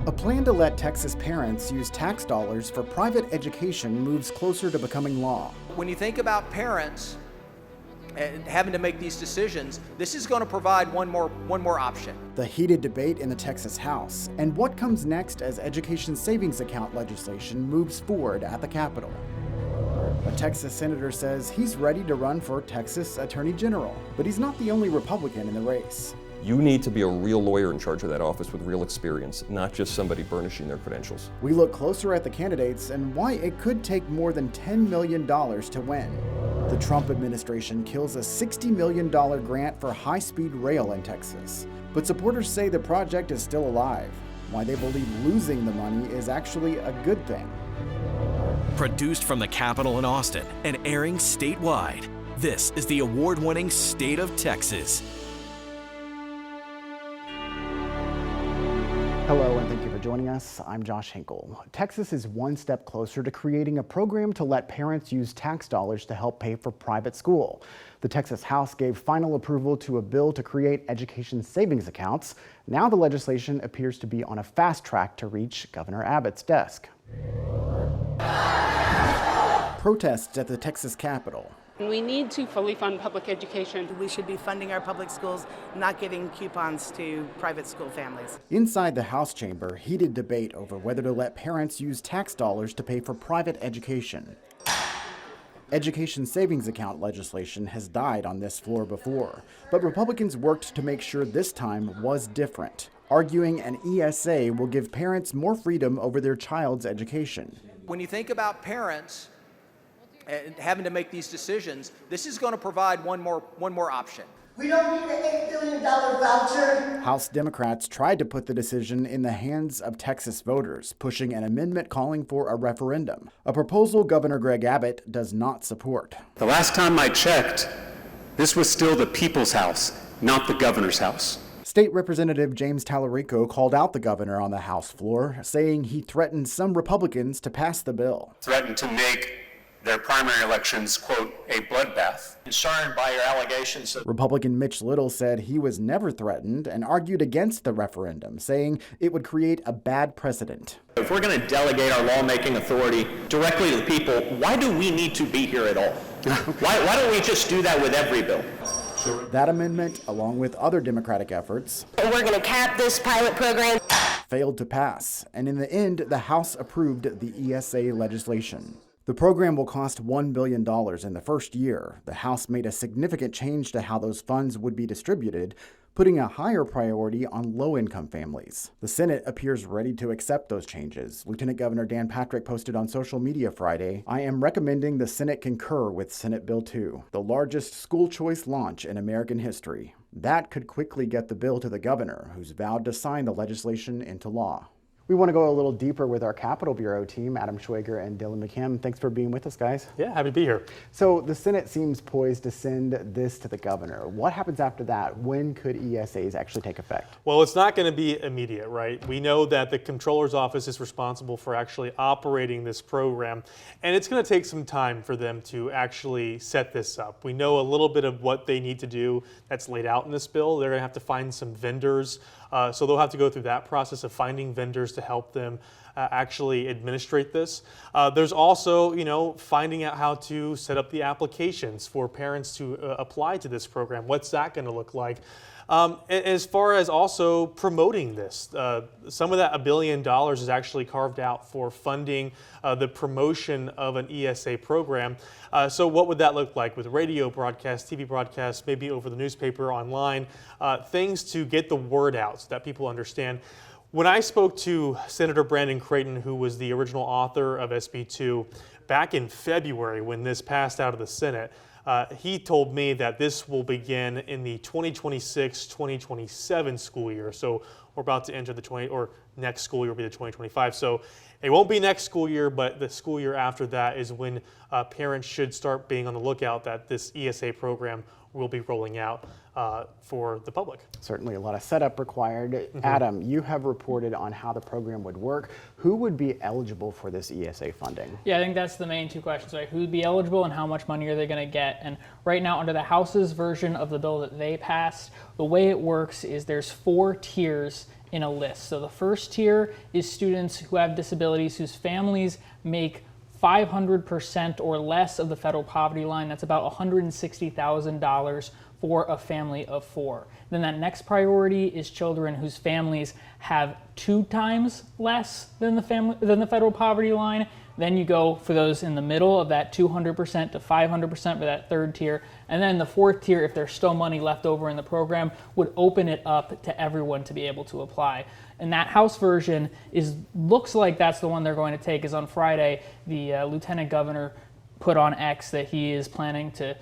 A plan to let Texas parents use tax dollars for private education moves closer to becoming law. When you think about parents and having to make these decisions, this is going to provide one more option. The heated debate in the Texas House, and what comes next as education savings account legislation moves forward at the Capitol. A Texas senator says he's ready to run for Texas Attorney General, but he's not the only Republican in the race. You need to be a real lawyer in charge of that office with real experience, not just somebody burnishing their credentials. We look closer at the candidates and why it could take more than $10 million to win. The Trump administration kills a $60 million grant for high-speed rail in Texas, but supporters say the project is still alive, why they believe losing the money is actually a good thing. Produced from the Capitol in Austin and airing statewide, this is the award-winning State of Texas. Hello, and thank you for joining us. I'm Josh Hinkle. Texas is one step closer to creating a program to let parents use tax dollars to help pay for private school. The Texas House gave final approval to a bill to create education savings accounts. Now the legislation appears to be on a fast track to reach Governor Abbott's desk. Protests at the Texas Capitol. We need to fully fund public education. We should be funding our public schools, not giving coupons to private school families. Inside the House chamber, heated debate over whether to let parents use tax dollars to pay for private education. Education savings account legislation has died on this floor before, but Republicans worked to make sure this time was different, arguing an ESA will give parents more freedom over their child's education. When you think about parents and having to make these decisions, this is going to provide one more option. We don't need an $8 billion voucher. House Democrats tried to put the decision in the hands of Texas voters, pushing an amendment calling for a referendum, a proposal Governor Greg Abbott does not support. The last time I checked, this was still the people's house, not the governor's house. State Representative James Tallarico called out the governor on the House floor, saying he threatened some Republicans to pass the bill. Threatened to make their primary elections, quote, a bloodbath. Concerned by your allegations. Republican Mitch Little said he was never threatened and argued against the referendum, saying it would create a bad precedent. If we're going to delegate our lawmaking authority directly to the people, why do we need to be here at all? Why don't we just do that with every bill? That amendment, along with other Democratic efforts, we're going to cap this pilot program, failed to pass, and in the end, the House approved the ESA legislation. The program will cost $1 billion in the first year. The House made a significant change to how those funds would be distributed, putting a higher priority on low-income families. The Senate appears ready to accept those changes. Lieutenant Governor Dan Patrick posted on social media Friday, "I am recommending the Senate concur with Senate Bill 2, the largest school choice launch in American history." That could quickly get the bill to the governor, who's vowed to sign the legislation into law. We want to go a little deeper with our Capitol Bureau team, Adam Schwager and Dylan McKim. Thanks for being with us, guys. Yeah, happy to be here. So the Senate seems poised to send this to the governor. What happens after that? When could ESAs actually take effect? Well, it's not going to be immediate, right? We know that the Comptroller's Office is responsible for actually operating this program, and it's going to take some time for them to actually set this up. We know a little bit of what they need to do that's laid out in this bill. They're going to have to find some vendors. So they'll have to go through that process of finding vendors to help them actually administrate this. There's also, finding out how to set up the applications for parents to apply to this program. What's that going to look like? As far as also promoting this, some of that $1 billion is actually carved out for funding the promotion of an ESA program. So what would that look like with radio broadcasts, TV broadcasts, maybe over the newspaper, online, things to get the word out so that people understand. When I spoke to Senator Brandon Creighton, who was the original author of SB 2, back in February when this passed out of the Senate, he told me that this will begin in the 2026-2027 school year. So we're about to enter next school year will be the 2025. So it won't be next school year, but the school year after that is when parents should start being on the lookout that this ESA program will be rolling out for the public. Certainly a lot of setup required. Mm-hmm. Adam, you have reported on how the program would work. Who would be eligible for this ESA funding? Yeah, I think that's the main two questions, right? Who would be eligible and how much money are they going to get? And right now, under the House's version of the bill that they passed, the way it works is there's 4 tiers in a list. So the first tier is students who have disabilities whose families make 500% or less of the federal poverty line. That's about $160,000 for a family of 4. Then that next priority is children whose families have 2 times less than the federal poverty line. Then you go for those in the middle of that 200% to 500% for that third tier. And then the fourth tier, if there's still money left over in the program, would open it up to everyone to be able to apply. And that House version looks like that's the one they're going to take, is on Friday, the Lieutenant Governor put on X that he is planning to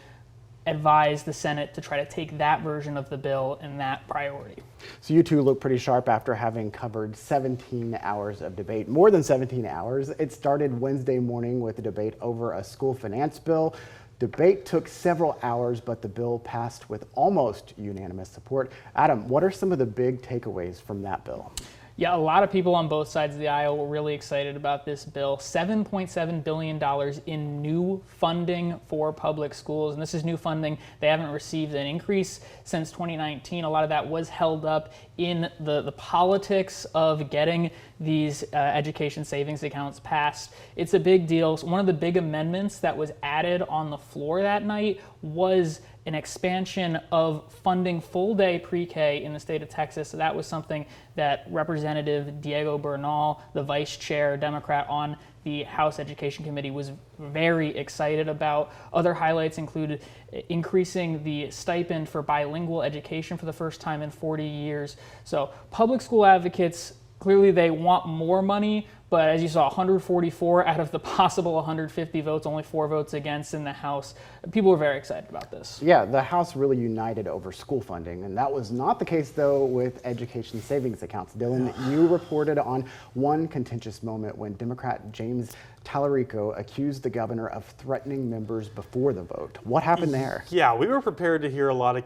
advise the Senate to try to take that version of the bill and that priority. So you two look pretty sharp after having covered 17 hours of debate, more than 17 hours. It started Wednesday morning with a debate over a school finance bill. Debate took several hours, but the bill passed with almost unanimous support. Adam, what are some of the big takeaways from that bill? Yeah, a lot of people on both sides of the aisle were really excited about this bill. $7.7 billion in new funding for public schools. And this is new funding. They haven't received an increase since 2019. A lot of that was held up in the politics of getting these education savings accounts passed. It's a big deal. So one of the big amendments that was added on the floor that night was an expansion of funding full-day pre-K in the state of Texas. So that was something that Representative Diego Bernal, the vice chair Democrat on the House Education Committee, was very excited about. Other highlights included increasing the stipend for bilingual education for the first time in 40 years. So public school advocates, clearly they want more money, but as you saw, 144 out of the possible 150 votes, only 4 votes against in the House. People were very excited about this. Yeah, the House really united over school funding, and that was not the case, though, with education savings accounts. Dylan, you reported on one contentious moment when Democrat James Tallarico accused the governor of threatening members before the vote. What happened there? Yeah, we were prepared to hear a lot of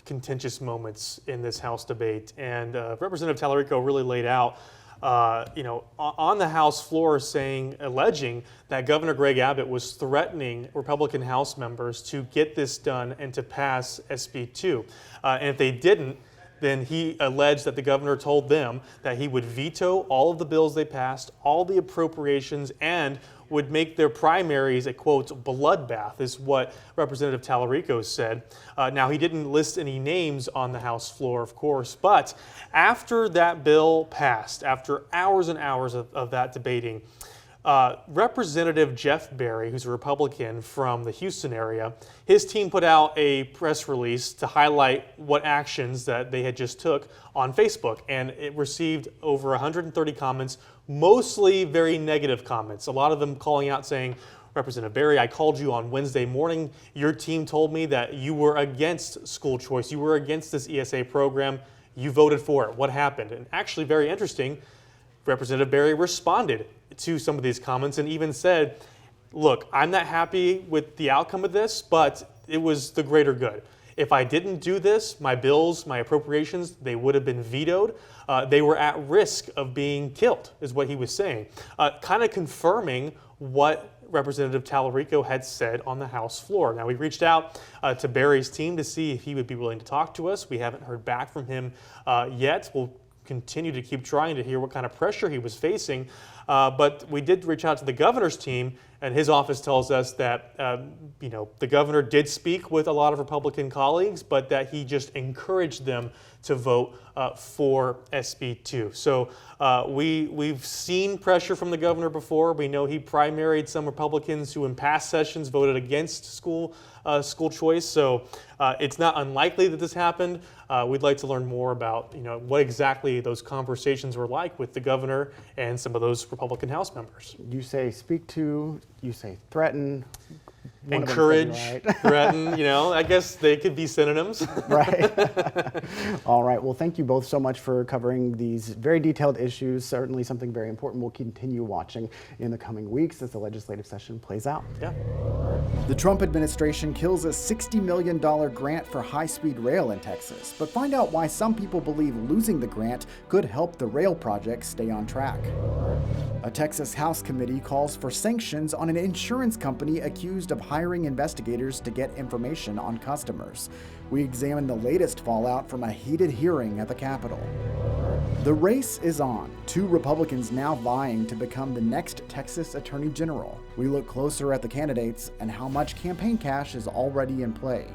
contentious moments in this House debate, and Representative Tallarico really laid out on the House floor alleging that Governor Greg Abbott was threatening Republican House members to get this done and to pass SB 2. And if they didn't, then he alleged that the governor told them that he would veto all of the bills they passed, all the appropriations, and would make their primaries a, quote, bloodbath, is what Representative Tallarico said. Now, he didn't list any names on the House floor, of course, but after that bill passed, after hours and hours of that debating, Representative Jeff Berry, who's a Republican from the Houston area, his team put out a press release to highlight what actions that they had just took on Facebook, and it received over 130 comments, mostly very negative comments, a lot of them calling out saying, Representative Berry, I called you on Wednesday morning. Your team told me that you were against school choice. You were against this ESA program. You voted for it. What happened? And actually, very interesting, Representative Berry responded to some of these comments and even said, look, I'm not happy with the outcome of this, but it was the greater good. If I didn't do this, my bills, my appropriations, they would have been vetoed. They were at risk of being killed, is what he was saying. Kind of confirming what Representative Tallarico had said on the House floor. Now, we reached out to Berry's team to see if he would be willing to talk to us. We haven't heard back from him yet. We'll continue to keep trying to hear what kind of pressure he was facing. But we did reach out to the governor's team, and his office tells us that the governor did speak with a lot of Republican colleagues, but that he just encouraged them to vote for SB 2. So we've seen pressure from the governor before. We know he primaried some Republicans who in past sessions voted against school choice. So it's not unlikely that this happened. We'd like to learn more about what exactly those conversations were like with the governor and some of those Republican House members. You say speak to, you say threaten. Encourage, threaten, I guess they could be synonyms. Right. All right. Well, thank you both so much for covering these very detailed issues. Certainly something very important. We'll continue watching in the coming weeks as the legislative session plays out. Yeah. The Trump administration kills a $60 million grant for high-speed rail in Texas, but find out why some people believe losing the grant could help the rail project stay on track. A Texas House committee calls for sanctions on an insurance company accused of hiring investigators to get information on customers. We examine the latest fallout from a heated hearing at the Capitol. The race is on. 2 Republicans now vying to become the next Texas Attorney General. We look closer at the candidates and how much campaign cash is already in play.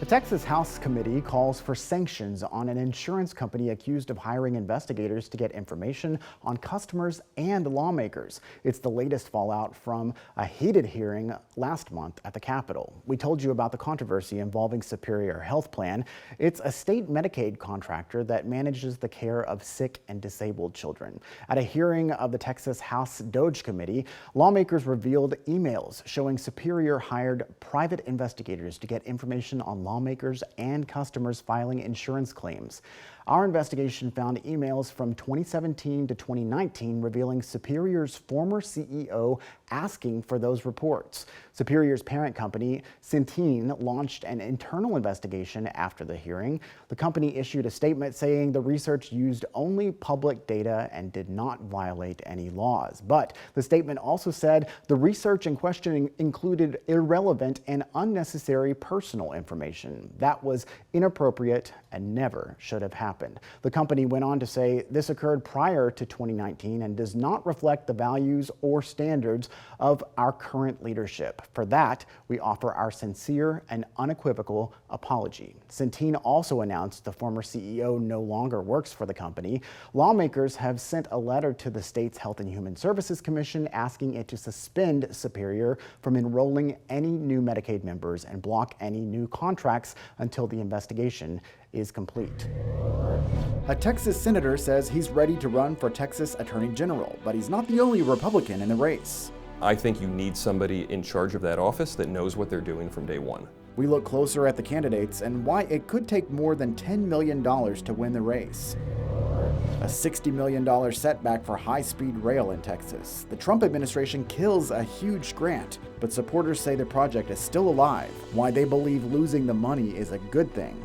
The Texas House Committee calls for sanctions on an insurance company accused of hiring investigators to get information on customers and lawmakers. It's the latest fallout from a heated hearing last month at the Capitol. We told you about the controversy involving Superior Health Plan. It's a state Medicaid contractor that manages the care of sick and disabled children. At a hearing of the Texas House DOGE Committee, lawmakers revealed emails showing Superior hired private investigators to get information on lawmakers and customers filing insurance claims. Our investigation found emails from 2017 to 2019 revealing Superior's former CEO asking for those reports. Superior's parent company, Centene, launched an internal investigation after the hearing. The company issued a statement saying the research used only public data and did not violate any laws. But the statement also said the research in question included irrelevant and unnecessary personal information that was inappropriate and never should have happened. The company went on to say this occurred prior to 2019 and does not reflect the values or standards of our current leadership. For that, we offer our sincere and unequivocal apology. Centene also announced the former CEO no longer works for the company. Lawmakers have sent a letter to the state's Health and Human Services Commission asking it to suspend Superior from enrolling any new Medicaid members and block any new contracts until the investigation is complete. A Texas senator says he's ready to run for Texas Attorney General, but he's not the only Republican in the race. I think you need somebody in charge of that office that knows what they're doing from day one. We look closer at the candidates and why it could take more than $10 million to win the race. A $60 million setback for high-speed rail in Texas. The Trump administration kills a huge grant, but supporters say the project is still alive, why they believe losing the money is a good thing.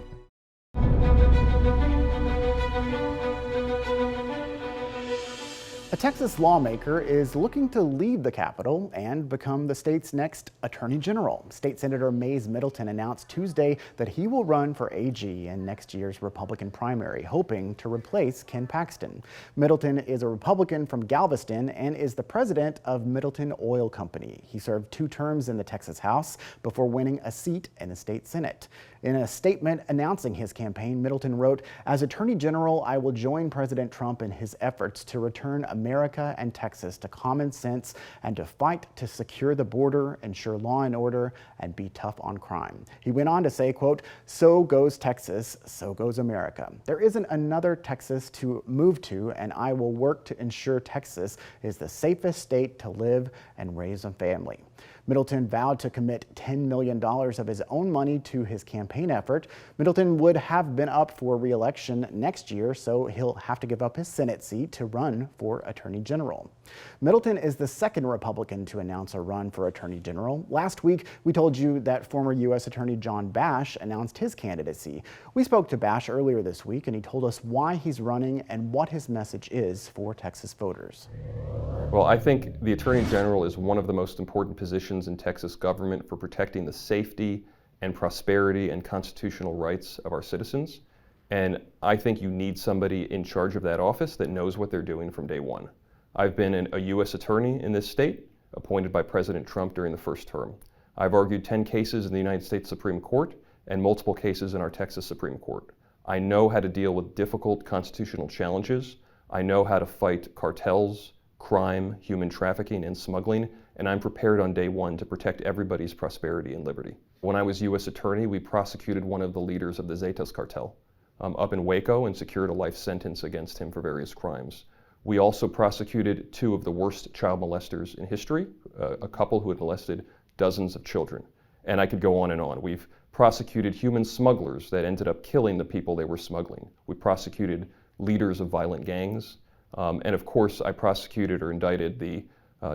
A Texas lawmaker is looking to leave the Capitol and become the state's next Attorney General. State Senator Mays Middleton announced Tuesday that he will run for AG in next year's Republican primary, hoping to replace Ken Paxton. Middleton is a Republican from Galveston and is the president of Middleton Oil Company. He served 2 terms in the Texas House before winning a seat in the state Senate. In a statement announcing his campaign, Middleton wrote, "As Attorney General, I will join President Trump in his efforts to return America and Texas to common sense and to fight to secure the border, ensure law and order, and be tough on crime." He went on to say, quote, "So goes Texas, so goes America. There isn't another Texas to move to, and I will work to ensure Texas is the safest state to live and raise a family." Middleton vowed to commit $10 million of his own money to his campaign effort. Middleton would have been up for re-election next year, so he'll have to give up his Senate seat to run for Attorney General. Middleton is the second Republican to announce a run for Attorney General. Last week, we told you that former U.S. Attorney John Bash announced his candidacy. We spoke to Bash earlier this week, and he told us why he's running and what his message is for Texas voters. Well, I think the Attorney General is one of the most important positions in Texas government for protecting the safety and prosperity and constitutional rights of our citizens. And I think you need somebody in charge of that office that knows what they're doing from day one. I've been a U.S. attorney in this state, appointed by President Trump during the first term. I've argued 10 cases in the United States Supreme Court and multiple cases in our Texas Supreme Court. I know how to deal with difficult constitutional challenges. I know how to fight cartels, crime, human trafficking, and smuggling, and I'm prepared on day one to protect everybody's prosperity and liberty. When I was U.S. Attorney, we prosecuted one of the leaders of the Zetas cartel up in Waco and secured a life sentence against him for various crimes. We also prosecuted 2 of the worst child molesters in history, a couple who had molested dozens of children. And I could go on and on. We've prosecuted human smugglers that ended up killing the people they were smuggling. We prosecuted leaders of violent gangs. And of course, I prosecuted or indicted the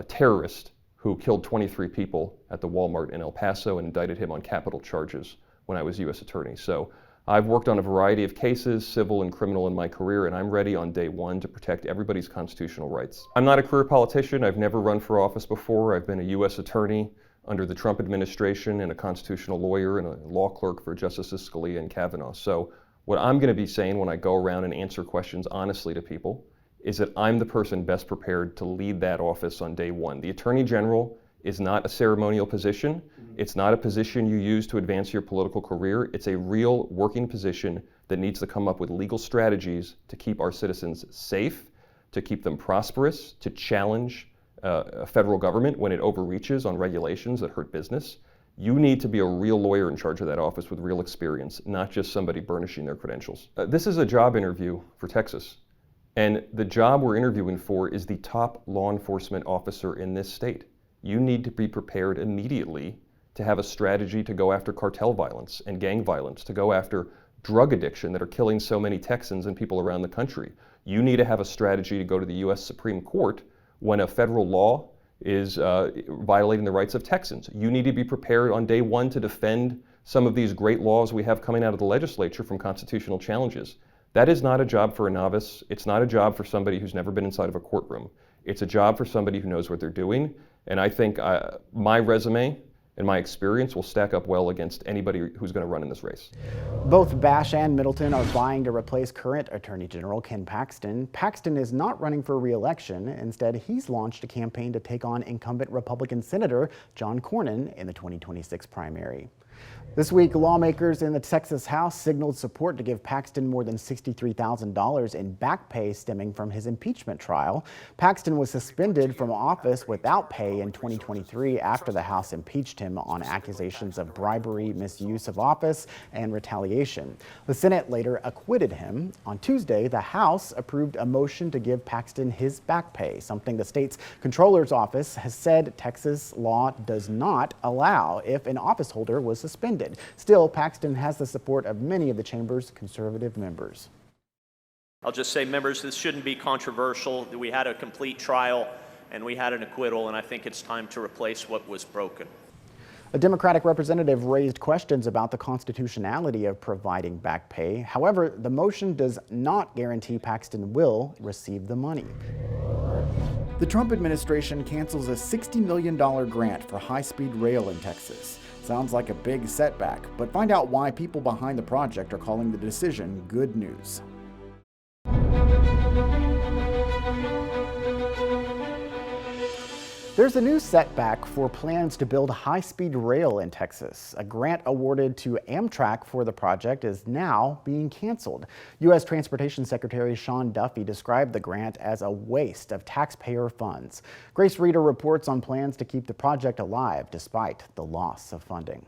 terrorist who killed 23 people at the Walmart in El Paso and indicted him on capital charges when I was U.S. Attorney. So I've worked on a variety of cases, civil and criminal, in my career, and I'm ready on day one to protect everybody's constitutional rights. I'm not a career politician. I've never run for office before. I've been a U.S. Attorney under the Trump administration and a constitutional lawyer and a law clerk for Justices Scalia and Kavanaugh. So what I'm going to be saying when I go around and answer questions honestly to people is that I'm the person best prepared to lead that office on day one. The Attorney General is not a ceremonial position. It's not a position you use to advance your political career. It's a real working position that needs to come up with legal strategies to keep our citizens safe, to keep them prosperous, to challenge a federal government when it overreaches on regulations that hurt business. You need to be a real lawyer in charge of that office with real experience, not just somebody burnishing their credentials. This is a job interview for Texas, and the job we're interviewing for is the top law enforcement officer in this state. You need to be prepared immediately to have a strategy to go after cartel violence and gang violence, to go after drug addiction that are killing so many Texans and people around the country. You need to have a strategy to go to the U.S. Supreme Court when a federal law is violating the rights of Texans. You need to be prepared on day one to defend some of these great laws we have coming out of the legislature from constitutional challenges. That is not a job for a novice. It's not a job for somebody who's never been inside of a courtroom. It's a job for somebody who knows what they're doing. And I think my resume and my experience will stack up well against anybody who's going to run in this race. Both Bash and Middleton are vying to replace current Attorney General Ken Paxton. Paxton is not running for re-election. Instead, he's launched a campaign to take on incumbent Republican Senator John Cornyn in the 2026 primary. This week, lawmakers in the Texas House signaled support to give Paxton more than $63,000 in back pay stemming from his impeachment trial. Paxton was suspended from office without pay in 2023 after the House impeached him on accusations of bribery, misuse of office, and retaliation. The Senate later acquitted him. On Tuesday, the House approved a motion to give Paxton his back pay, something the state's comptroller's office has said Texas law does not allow if an office holder was suspended. Still, Paxton has the support of many of the chamber's conservative members. I'll just say, members, this shouldn't be controversial. We had a complete trial and we had an acquittal, and I think it's time to replace what was broken. A Democratic representative raised questions about the constitutionality of providing back pay. However, the motion does not guarantee Paxton will receive the money. The Trump administration cancels a $60 million grant for high-speed rail in Texas. Sounds like a big setback, but find out why people behind the project are calling the decision good news. There's a new setback for plans to build high-speed rail in Texas. A grant awarded to Amtrak for the project is now being canceled. U.S. Transportation Secretary Sean Duffy described the grant as a waste of taxpayer funds. Grace Reeder reports on plans to keep the project alive despite the loss of funding.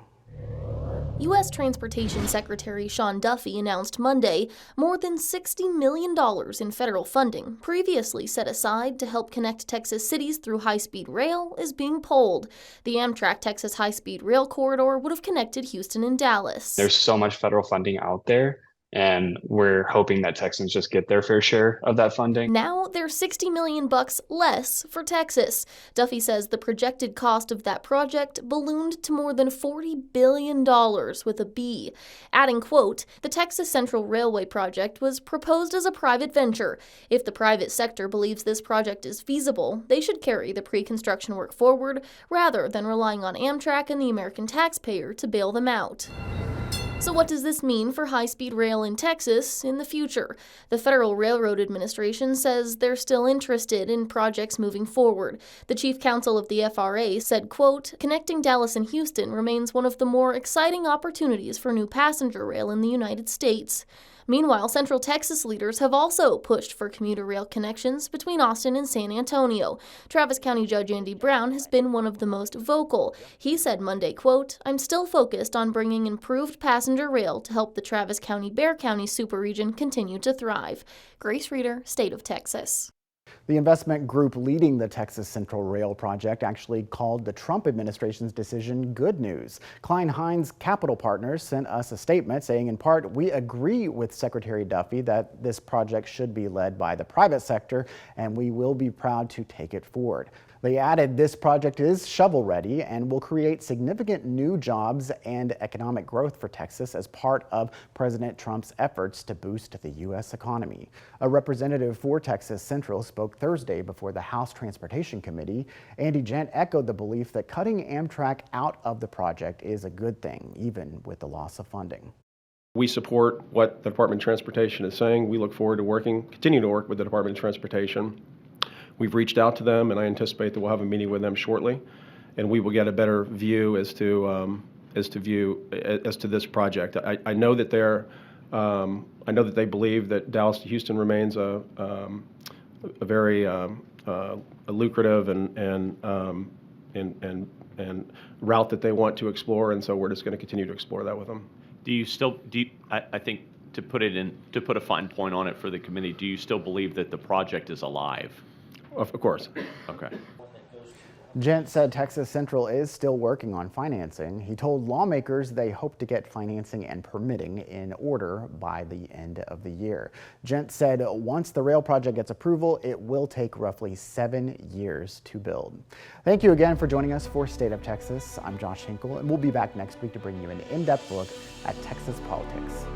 U.S. Transportation Secretary Sean Duffy announced Monday more than $60 million in federal funding, previously set aside to help connect Texas cities through high-speed rail, is being pulled. The Amtrak Texas high-speed rail corridor would have connected Houston and Dallas. There's so much federal funding out there, and we're hoping that Texans just get their fair share of that funding. Now there's $60 million less for Texas. Duffy says the projected cost of that project ballooned to more than $40 billion with a B. Adding, quote, the Texas Central Railway project was proposed as a private venture. If the private sector believes this project is feasible, they should carry the pre-construction work forward rather than relying on Amtrak and the American taxpayer to bail them out. So what does this mean for high-speed rail in Texas in the future? The Federal Railroad Administration says they're still interested in projects moving forward. The chief counsel of the FRA said, quote, connecting Dallas and Houston remains one of the more exciting opportunities for new passenger rail in the United States. Meanwhile, Central Texas leaders have also pushed for commuter rail connections between Austin and San Antonio. Travis County Judge Andy Brown has been one of the most vocal. He said Monday, quote, I'm still focused on bringing improved passenger rail to help the Travis County-Bexar County superregion continue to thrive. Grace Reeder, State of Texas. The investment group leading the Texas Central Rail project actually called the Trump administration's decision good news. Klein Hines Capital Partners sent us a statement saying, in part, we agree with Secretary Duffy that this project should be led by the private sector, and we will be proud to take it forward. They added this project is shovel-ready and will create significant new jobs and economic growth for Texas as part of President Trump's efforts to boost the U.S. economy. A representative for Texas Central spoke Thursday before the House Transportation Committee. Andy Gent echoed the belief that cutting Amtrak out of the project is a good thing, even with the loss of funding. We support what the Department of Transportation is saying. We look forward to continue to work with the Department of Transportation. We've reached out to them, and I anticipate that we'll have a meeting with them shortly, and we will get a better view as to this project. I know that they believe that Dallas to Houston remains a very lucrative and route that they want to explore, and so we're just going to continue to explore that with them. I think to put a fine point on it for the committee, do you still believe that the project is alive? Of course. Okay. Gent said Texas Central is still working on financing. He told lawmakers they hope to get financing and permitting in order by the end of the year. Gent said once the rail project gets approval, it will take roughly 7 years to build. Thank you again for joining us for State of Texas. I'm Josh Hinkle, and we'll be back next week to bring you an in-depth look at Texas politics.